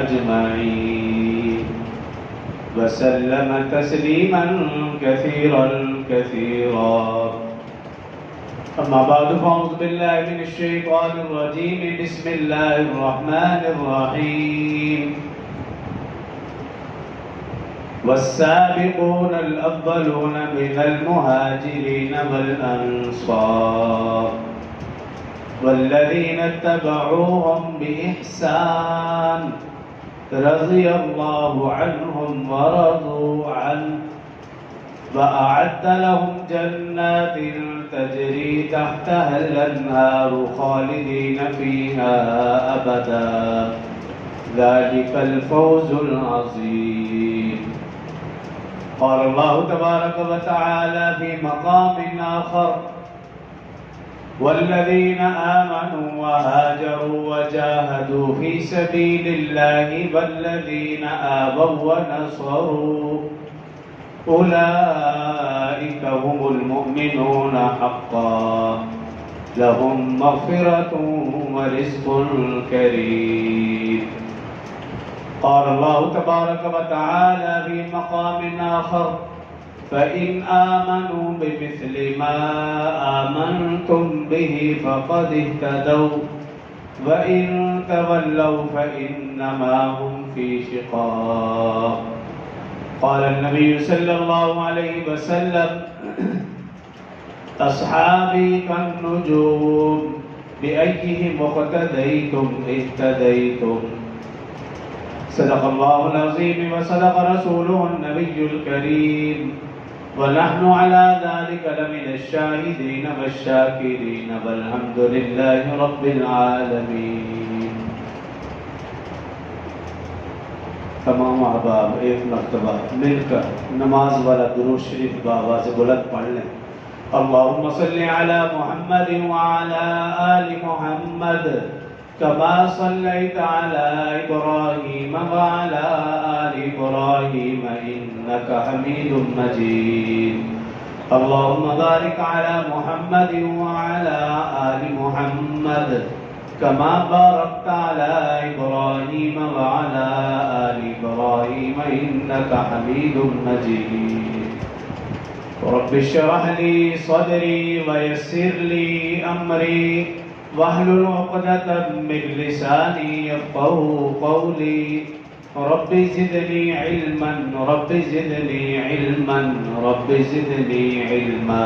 अजमईन वसल्लम तस्लीमन कसीरन कसीरा। अम्मा बाद फ़अऊज़ु बिल्लाहि मिनश शैतानिर रजीम बिस्मिल्लाहिर रहमानिर रहीम। वस्साबिक़ूनल अव्वलून मिनल मुहाजिरीन वल अंसार वल्लज़ीना इत्तबऊहुम बिइहसान रज़ियल्लाहु अन्हुम व रज़ू अन्हु वअअद्द लहुम जन्नातिन तजरी तहतहल अन्हारु खालिदीन फ़ीहा अबदा ज़ालिकल फ़ौज़ुल अज़ीम। क़ाल अल्लाहु तबारक व तआला फ़ी मक़ामिन आख़र वल्लज़ीन आमनू व हाजरू व जाहदू फ़ी सबीलिल्लाहि वल्लज़ीन आवौ व नसरू उलाइका हुमुल मुमिनून हक़्क़न लहुम मग़फ़िरतुन व रिज़्क़ुन करीम। क़ाल अल्लाहु तबारक व तआला फ़ी मक़ामिन आख़र फ़इन आमनू बिमिस्लि मा आमनतुम बिही फ़क़द इह्तदौ व इन तवल्लौ फ़इन्नमा हुम फ़ी शिक़ाक़। क़ाल नबी सल्लल्लाहु अलैहि वसल्लम अस्हाबी कन्नुजूम बिअय्यिहिम इक़्तदय्तुम इह्तदय्तुम। सदक़ल्लाहुल अज़ीम व सदक़ रसूलुहुन नबियुल करीम व नहनु अला ज़ालिका लमिनश शाहिदीन वश्शाकिरीन वल्हम्दुलिल्लाहि रब्बिल आलमीन। तमाम अहबाब एक मरतबा मिलकर नमाज वाला दुरूद शरीफ बाबा से बुलंद पढ़ लें। अल्लाहुम्मा सल्लि अला मुहम्मद व अला आलि मुहम्मद कमा सल्लैता अला इब्राहीम व अला आलि इब्राहीम इन्नका हमीदुम मजीद। अल्लाहुम्मा बारिक अला मुहम्मद व अला आलि मुहम्मद कमा बारकता अला इब्राहीम व अला आलि इब्राहीम इन्नका हमीदुम मजीद। रब्बि इश्रह ली सदरी व यस्सिर ली अमरी वहलुल उक़दतम मिन लिसानी यफ़क़हू क़ौली। Rabbi ज़िदनी इल्मन rabbi ज़िदनी इल्मन rabbi ज़िदनी इल्मा।